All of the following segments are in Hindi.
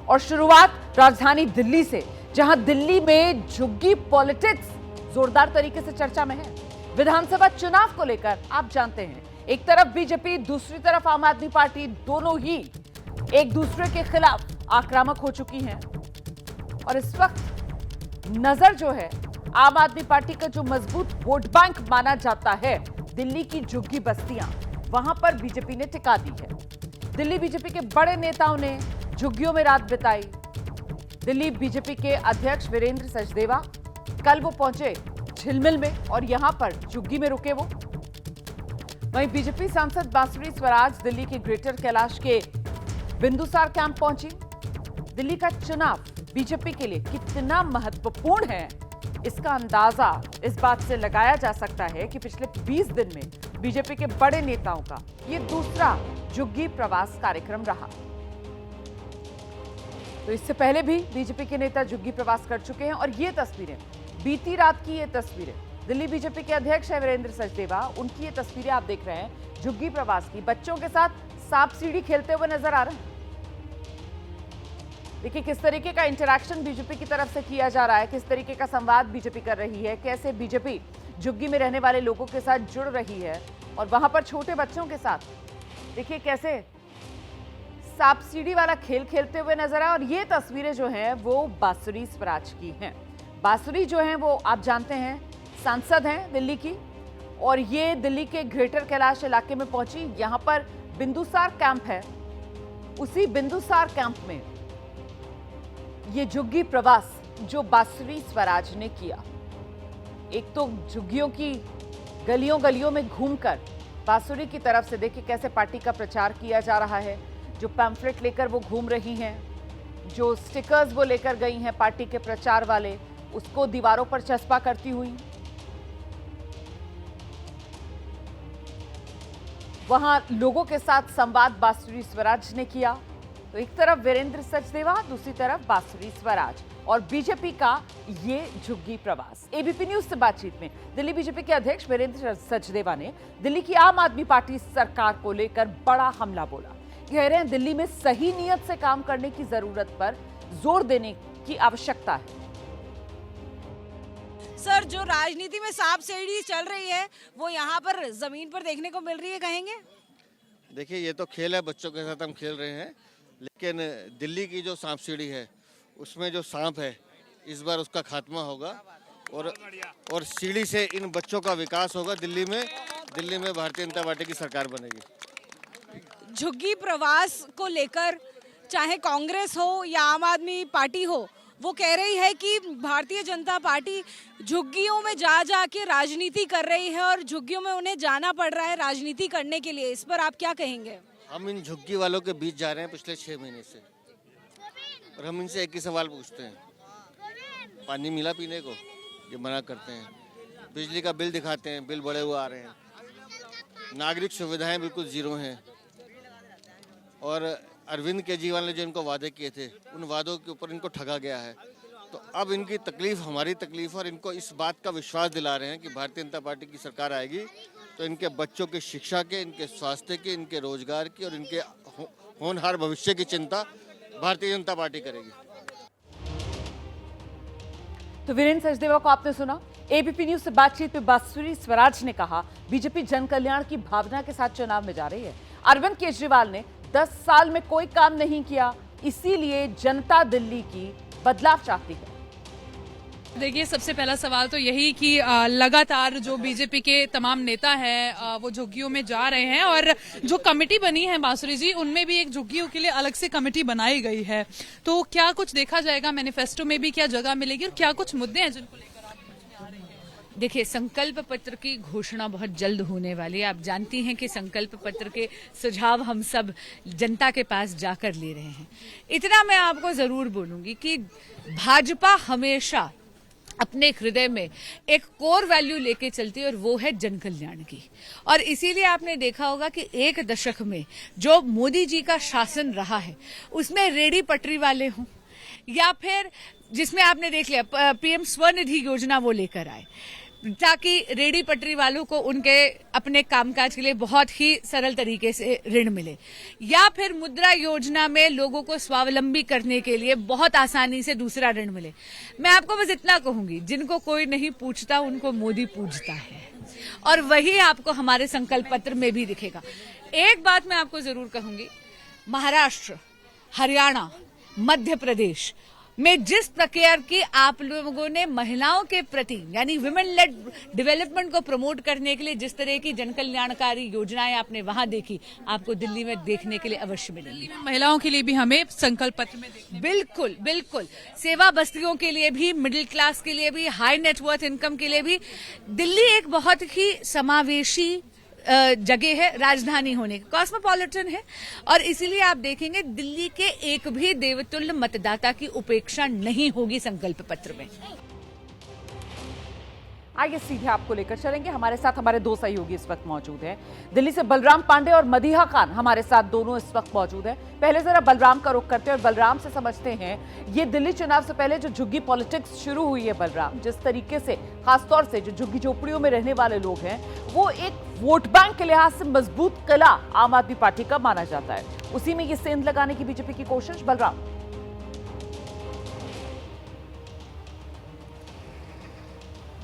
और शुरुआत राजधानी दिल्ली से, जहां दिल्ली में झुग्गी पॉलिटिक्स जोरदार तरीके से चर्चा में है। विधानसभा चुनाव को लेकर आप जानते हैं, एक तरफ बीजेपी, दूसरी तरफ आम आदमी पार्टी, दोनों ही एक दूसरे के खिलाफ आक्रामक हो चुकी हैं। और इस वक्त नजर जो है आम आदमी पार्टी का जो मजबूत वोट बैंक माना जाता है, दिल्ली की झुग्गी बस्तियां, वहां पर बीजेपी ने टिका दी है। दिल्ली बीजेपी के बड़े नेताओं ने झुग्गियों में रात बिताई। दिल्ली बीजेपी के अध्यक्ष वीरेंद्र सचदेवा कल वो पहुंचे झिलमिल में और यहां पर झुग्गी में रुके वो। वहीं बीजेपी सांसद बांसुरी स्वराज दिल्ली के ग्रेटर कैलाश के बिंदुसार कैंप पहुंची। दिल्ली का चुनाव बीजेपी के लिए कितना महत्वपूर्ण है, इसका अंदाजा इस बात से लगाया जा सकता है कि पिछले 20 दिन में बीजेपी के बड़े नेताओं का ये दूसरा झुग्गी प्रवास कार्यक्रम रहा। तो इससे पहले भी बीजेपी के नेता झुग्गी प्रवास कर चुके हैं और ये तस्वीरें, बीती रात की ये तस्वीरें, दिल्ली बीजेपी के अध्यक्ष है वीरेंद्र सचदेवा, उनकी ये तस्वीरें आप देख रहे हैं झुग्गी प्रवास की। बच्चों के साथ सांप सीढ़ी खेलते हुए नजर आ रहे हैं। देखिए किस तरीके का इंटरैक्शन बीजेपी की तरफ से किया जा रहा है, किस तरीके का संवाद बीजेपी कर रही है, कैसे बीजेपी झुग्गी में रहने वाले लोगों के साथ जुड़ रही है और वहां पर छोटे बच्चों के साथ देखिए कैसे सांप सीढ़ी वाला खेल खेलते हुए नजर आए। और ये तस्वीरें जो हैं वो बांसुरी स्वराज की हैं। बांसुरी जो हैं वो आप जानते हैं सांसद हैं दिल्ली की, और ये दिल्ली के ग्रेटर कैलाश इलाके में पहुंची। यहां पर बिंदुसार कैंप है, उसी बिंदुसार कैंप में ये झुग्गी प्रवास जो बांसुरी स्वराज ने किया। एक तो झुग्गियों की गलियों गलियों में घूमकर बांसुरी की तरफ से देखिए कैसे पार्टी का प्रचार किया जा रहा है। जो पैम्फलेट लेकर वो घूम रही हैं, जो स्टिकर्स वो लेकर गई हैं पार्टी के प्रचार वाले, उसको दीवारों पर चस्पा करती हुई वहां लोगों के साथ संवाद बांसुरी स्वराज ने किया। तो एक तरफ वीरेंद्र सचदेवा, दूसरी तरफ बांसुरी स्वराज और बीजेपी का ये झुग्गी प्रवास। एबीपी न्यूज से बातचीत में दिल्ली बीजेपी के अध्यक्ष वीरेंद्र सचदेवा ने दिल्ली की आम आदमी पार्टी सरकार को लेकर बड़ा हमला बोला। कह रहे हैं दिल्ली में सही नियत से काम करने की जरूरत पर जोर देने की आवश्यकता है। सर, जो राजनीति में सांप सीढ़ी चल रही है वो यहाँ पर जमीन पर देखने को मिल रही है, कहेंगे? देखिए ये तो खेल है, बच्चों के साथ हम खेल रहे हैं, लेकिन दिल्ली की जो सांप सीढ़ी है उसमें जो सांप है इस बार उसका खात्मा होगा और सीढ़ी से इन बच्चों का विकास होगा। दिल्ली में भारतीय जनता पार्टी की सरकार बनेगी। झुग्गी प्रवास को लेकर चाहे कांग्रेस हो या आम आदमी पार्टी हो, वो कह रही है कि भारतीय जनता पार्टी झुग्गियों में जा के राजनीति कर रही है और झुग्गियों में उन्हें जाना पड़ रहा है राजनीति करने के लिए। इस पर आप क्या कहेंगे? हम इन झुग्गी वालों के बीच जा रहे हैं पिछले 6 महीने से और हम इनसे एक ही सवाल पूछते हैं, पानी मिला पीने को? ये मना करते हैं। बिजली का बिल दिखाते हैं, बिल बढ़े हुए आ रहे हैं। नागरिक सुविधाएं बिल्कुल जीरो हैं और अरविंद केजरीवाल ने जो इनको वादे किए थे उन वादों के ऊपर इनको ठगा गया है। तो अब इनकी तकलीफ हमारी तकलीफ, और इनको इस बात का विश्वास दिला रहे हैं कि भारतीय जनता पार्टी की सरकार आएगी तो इनके बच्चों की शिक्षा के, इनके स्वास्थ्य की, इनके रोजगार की और इनके होनहार भविष्य की चिंता भारतीय जनता पार्टी करेगी। तो वीरेंद्र सचदेवा को आपने सुना। एबीपी न्यूज से बातचीत में बांसुरी स्वराज ने कहा बीजेपी जन कल्याण की भावना के साथ चुनाव में जा रही है। अरविंद केजरीवाल ने 10 साल में कोई काम नहीं किया, इसीलिए जनता दिल्ली की बदलाव चाहती है। देखिए सबसे पहला सवाल तो यही कि लगातार जो बीजेपी के तमाम नेता हैं वो झुग्गियों में जा रहे हैं और जो कमेटी बनी है बांसुरी जी, उनमें भी एक झुग्गियों के लिए अलग से कमेटी बनाई गई है। तो क्या कुछ देखा जाएगा मैनिफेस्टो में भी, क्या जगह मिलेगी और क्या कुछ मुद्दे हैं जिनको लेकर आप जा रही हैं? देखिए संकल्प पत्र की घोषणा बहुत जल्द होने वाली है। आप जानती हैं कि संकल्प पत्र के सुझाव हम सब जनता के पास जाकर ले रहे हैं। इतना मैं आपको जरूर बोलूंगी कि भाजपा हमेशा अपने हृदय में एक कोर वैल्यू लेके चलती है और वो है जन कल्याण की। और इसीलिए आपने देखा होगा कि 1 दशक में जो मोदी जी का शासन रहा है उसमें रेडी पटरी वाले हों या फिर जिसमें आपने देख लिया पीएम स्वनिधि योजना वो लेकर आए, ताकि रेडी पटरी वालों को उनके अपने कामकाज के लिए बहुत ही सरल तरीके से ऋण मिले, या फिर मुद्रा योजना में लोगों को स्वावलंबी करने के लिए बहुत आसानी से दूसरा ऋण मिले। मैं आपको बस इतना कहूंगी, जिनको कोई नहीं पूछता उनको मोदी पूछता है, और वही आपको हमारे संकल्प पत्र में भी दिखेगा। एक बात मैं आपको जरूर कहूंगी, महाराष्ट्र, हरियाणा, मध्य प्रदेश में जिस प्रकार की आप लोगों ने महिलाओं के प्रति यानी विमेन लेड डेवलपमेंट को प्रमोट करने के लिए जिस तरह की जन कल्याणकारी योजनाएं आपने वहां देखी, आपको दिल्ली में देखने के लिए अवश्य मिलेंगी। महिलाओं के लिए भी हमें संकल्प पत्र में देखने बिल्कुल बिल्कुल, सेवा बस्तियों के लिए भी, मिडिल क्लास के लिए भी, हाई नेटवर्थ इनकम के लिए भी दिल्ली एक बहुत ही समावेशी जगह है, राजधानी होने की, कॉस्मोपॉलिटन है, और इसीलिए आप देखेंगे दिल्ली के एक भी देवतुल्य मतदाता की उपेक्षा नहीं होगी संकल्प पत्र में। आइए सीधे आपको लेकर चलेंगे। हमारे साथ हमारे दो सहयोगी इस वक्त मौजूद हैं। दिल्ली से बलराम पांडे और मदीहा खान हमारे साथ दोनों इस वक्त मौजूद हैं। पहले जरा बलराम का रुख करते हैं और बलराम से समझते हैं, ये दिल्ली चुनाव से पहले जो झुग्गी पॉलिटिक्स शुरू हुई है बलराम, जिस तरीके से खासतौर से जो झुग्गी झोपड़ियों में रहने वाले लोग हैं, वो एक वोट बैंक के लिहाज से मजबूत किला आम आदमी पार्टी का माना जाता है, उसी में ये सेंध लगाने की बीजेपी की कोशिश। बलराम,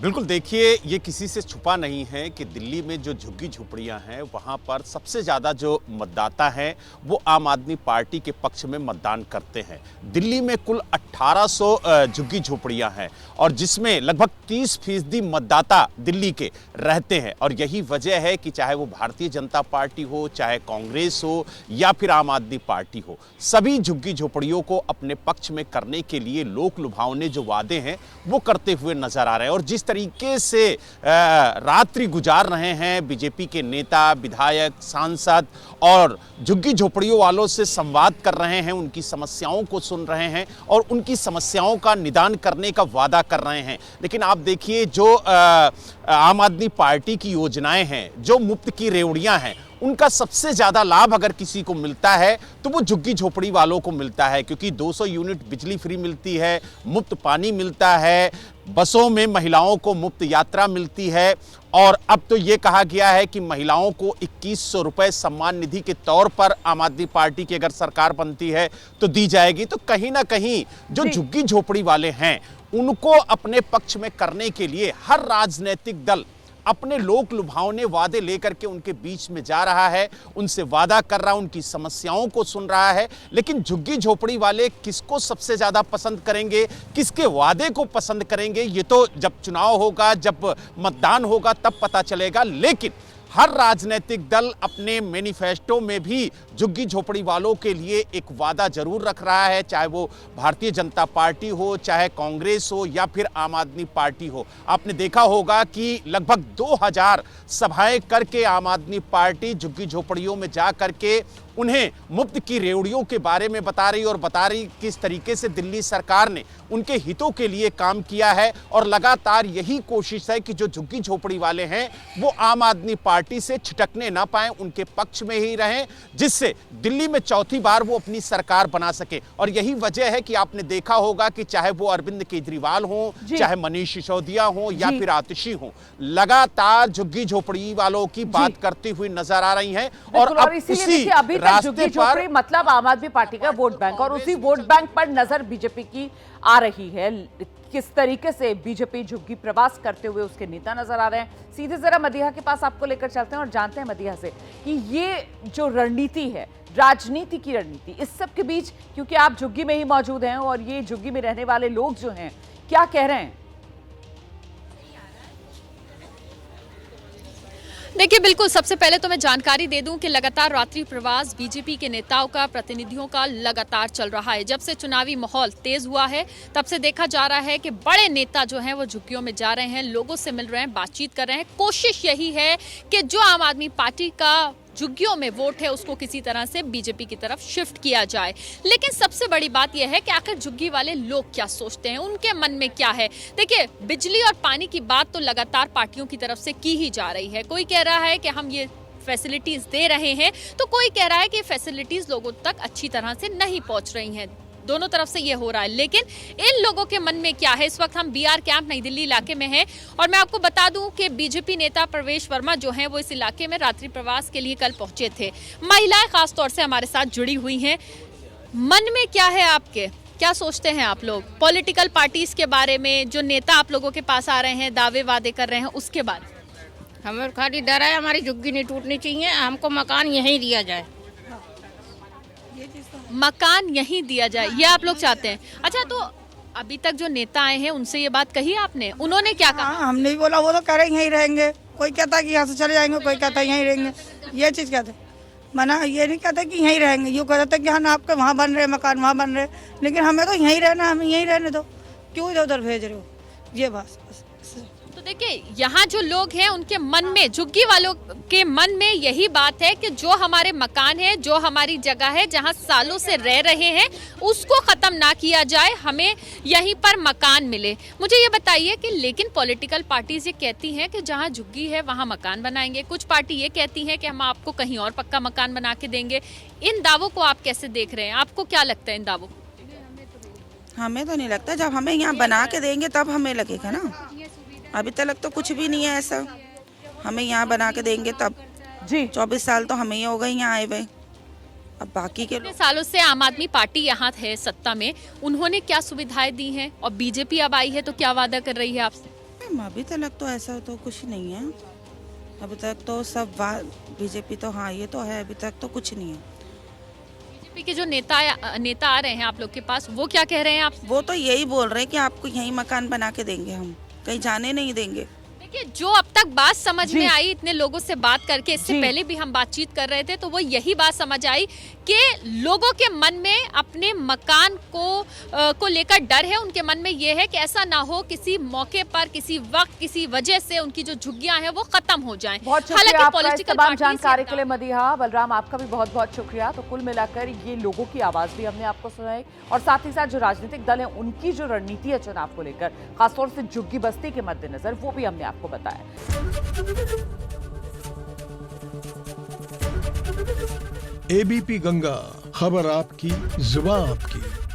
बिल्कुल, देखिए, ये किसी से छुपा नहीं है कि दिल्ली में जो झुग्गी झोपड़ियां हैं वहां पर सबसे ज़्यादा जो मतदाता हैं वो आम आदमी पार्टी के पक्ष में मतदान करते हैं। दिल्ली में कुल 1800 झुग्गी झोपड़ियां हैं और जिसमें लगभग 30% मतदाता दिल्ली के रहते हैं, और यही वजह है कि चाहे वो भारतीय जनता पार्टी हो, चाहे कांग्रेस हो या फिर आम आदमी पार्टी हो, सभी झुग्गी झोपड़ियों को अपने पक्ष में करने के लिए लोक लुभावने जो वादे हैं वो करते हुए नजर आ रहे हैं। और जिस तरीके से रात्रि गुजार रहे हैं बीजेपी के नेता, विधायक, सांसद और झुग्गी झोपड़ियों वालों से संवाद कर रहे हैं, उनकी समस्याओं को सुन रहे हैं और उनकी समस्याओं का निदान करने का वादा कर रहे हैं। लेकिन आप देखिए, जो आम आदमी पार्टी की योजनाएं हैं, जो मुफ्त की रेवड़ियां हैं, उनका सबसे ज़्यादा लाभ अगर किसी को मिलता है तो वो झुग्गी झोपड़ी वालों को मिलता है, क्योंकि 200 यूनिट बिजली फ्री मिलती है, मुफ्त पानी मिलता है, बसों में महिलाओं को मुफ्त यात्रा मिलती है, और अब तो ये कहा गया है कि महिलाओं को 2100 रुपये सम्मान निधि के तौर पर आम आदमी पार्टी की अगर सरकार बनती है तो दी जाएगी। तो कहीं ना कहीं जो झुग्गी झोपड़ी वाले हैं उनको अपने पक्ष में करने के लिए हर राजनीतिक दल अपने लोक लुभावने वादे लेकर के उनके बीच में जा रहा है, उनसे वादा कर रहा है, उनकी समस्याओं को सुन रहा है। लेकिन झुग्गी झोपड़ी वाले किसको सबसे ज्यादा पसंद करेंगे, किसके वादे को पसंद करेंगे, ये तो जब चुनाव होगा, जब मतदान होगा तब पता चलेगा। लेकिन हर राजनीतिक दल अपने मैनिफेस्टो में भी झुग्गी झोपड़ी वालों के लिए एक वादा जरूर रख रहा है, चाहे वो भारतीय जनता पार्टी हो, चाहे कांग्रेस हो या फिर आम आदमी पार्टी हो। आपने देखा होगा कि लगभग 2000 सभाएं करके आम आदमी पार्टी झुग्गी झोपड़ियों में जा करके उन्हें मुफ्त की रेवड़ियों के बारे में बता रही किस तरीके से दिल्ली सरकार ने उनके हितों के लिए काम किया है। और लगातार यही कोशिश है कि जो झुग्गी झोपड़ी वाले हैं वो आम आदमी पार्टी से छिटकने ना पाए, उनके पक्ष में ही रहें, जिससे दिल्ली में चौथी बार वो अपनी सरकार बना सके। और यही वजह है कि आपने देखा होगा कि चाहे वो अरविंद केजरीवाल हो, चाहे मनीष सिसोदिया हो या फिर आतिशी हो, लगातार झुग्गी झोपड़ी वालों की बात करती हुई नजर आ रही हैं। और अब उसी झुग्गी झोपड़ी मतलब आम आदमी पार्टी का वोट बैंक, और उसी वोट बैंक पर नजर बीजेपी की आ रही है। किस तरीके से बीजेपी झुग्गी प्रवास करते हुए उसके नेता नजर आ रहे हैं। सीधे जरा मदीहा के पास आपको लेकर चलते हैं और जानते हैं मदीहा से कि ये जो रणनीति है, राजनीति की रणनीति, इस सब के बीच, क्योंकि आप झुग्गी में ही मौजूद हैं और ये झुग्गी में रहने वाले लोग जो हैं क्या कह रहे हैं? देखिए, बिल्कुल, सबसे पहले तो मैं जानकारी दे दूं कि लगातार रात्रि प्रवास बीजेपी के नेताओं का, प्रतिनिधियों का लगातार चल रहा है। जब से चुनावी माहौल तेज हुआ है तब से देखा जा रहा है कि बड़े नेता जो हैं वो झुग्गियों में जा रहे हैं, लोगों से मिल रहे हैं, बातचीत कर रहे हैं। कोशिश यही है कि जो आम आदमी पार्टी का झुग्गियों में वोट है उसको किसी तरह से बीजेपी की तरफ शिफ्ट किया जाए। लेकिन सबसे बड़ी बात यह है कि आखिर झुग्गी वाले लोग क्या सोचते हैं, उनके मन में क्या है। देखिए, बिजली और पानी की बात तो लगातार पार्टियों की तरफ से की ही जा रही है। कोई कह रहा है कि हम ये फैसिलिटीज दे रहे हैं, तो कोई कह रहा है कि फैसिलिटीज लोगों तक अच्छी तरह से नहीं पहुंच रही हैं। दोनों तरफ से ये हो रहा है, लेकिन इन लोगों के मन में क्या है? इस वक्त हम BR कैंप नई दिल्ली इलाके में हैं और मैं आपको बता दूं कि बीजेपी नेता प्रवेश वर्मा जो हैं वो इस इलाके में रात्रि प्रवास के लिए कल पहुंचे थे। महिलाएं खासतौर से हमारे साथ जुड़ी हुई हैं। मन में क्या है आपके? क्या सोचते हैं आप लोग पॉलिटिकल पार्टीज के बारे में, जो नेता आप लोगों के पास आ रहे हैं, दावे वादे कर रहे हैं, उसके बारे में? हमें खाली डर है, हमारी झुग्गी नहीं टूटनी चाहिए, हमको मकान यहीं दिया जाए। मकान यहीं दिया जाए, ये आप लोग चाहते हैं? अच्छा, तो अभी तक जो नेता आए हैं उनसे ये बात कही आपने? उन्होंने क्या कहा? हाँ, हमने भी बोला, वो तो कह रहे यहीं रहेंगे। कोई कहता है कि यहाँ से चले जाएंगे, कोई कहता है यहीं रहेंगे। ये चीज़ कहते मना, ये नहीं कहते कि यहीं रहेंगे। यूँ कहते थे कि हाँ आपके वहाँ बन रहे मकान, वहाँ बन रहे, लेकिन हमें तो यहीं रहना, हमें यहीं रहने दो, क्यों इधर उधर भेज रहे हो? ये बस। तो देखिए, यहाँ जो लोग हैं उनके मन में, झुग्गी वालों के मन में यही बात है कि जो हमारे मकान है, जो हमारी जगह है, जहाँ सालों से रह रहे हैं, उसको खत्म ना किया जाए, हमें यहीं पर मकान मिले। मुझे ये बताइए कि लेकिन पॉलिटिकल पार्टीज ये कहती हैं कि जहाँ झुग्गी है वहाँ मकान बनाएंगे, कुछ पार्टी ये कहती हैं कि हम आपको कहीं और पक्का मकान बना के देंगे। इन दावों को आप कैसे देख रहे हैं? आपको क्या लगता है इन दावों को? हमें तो नहीं लगता, जब हमें यहाँ बना के देंगे तब हमें लगेगा ना। अभी तक तो कुछ भी नहीं है ऐसा, हमें यहाँ बना के देंगे तब। जी 24 साल तो हमें ही हो गए यहाँ आए हुए, अब बाकी के इतने सालों से आम आदमी पार्टी यहाँ है सत्ता में, उन्होंने क्या सुविधाएं दी हैं? और बीजेपी अब आई है तो क्या वादा कर रही है आपसे? अभी तक तो ऐसा तो कुछ नहीं है। अभी तक तो सब बीजेपी तो हाँ ये तो है, अभी तक तो कुछ नहीं है। बीजेपी के जो नेता आ रहे हैं आप लोग के पास, वो क्या कह रहे हैं आप? वो तो यही बोल रहे हैं कि आपको यहीं मकान बना के देंगे, हम कहीं जाने नहीं देंगे। देखिए, जो अब तक बात समझ में आई इतने लोगों से बात करके, इससे पहले भी हम बातचीत कर रहे थे, तो वो यही बात समझ आई कि लोगों के मन में अपने मकान को लेकर डर है। उनके मन में ये है कि ऐसा ना हो किसी मौके पर, किसी वक्त, किसी वजह से उनकी जो झुग्गियां हैं वो खत्म हो जाएं। बहुत शुक्रिया आपका इस तमाम जानकारी के लिए मदीहा। बलराम, आपका भी बहुत बहुत शुक्रिया। तो कुल मिलाकर ये लोगों की आवाज भी हमने आपको सुनाई और साथ ही साथ जो राजनीतिक दल है उनकी जो रणनीति है चुनाव को लेकर, खासतौर से झुग्गी बस्ती के मद्देनजर, वो भी हमने आपको बताया। ABP गंगा, खबर आपकी, जुबान आपकी।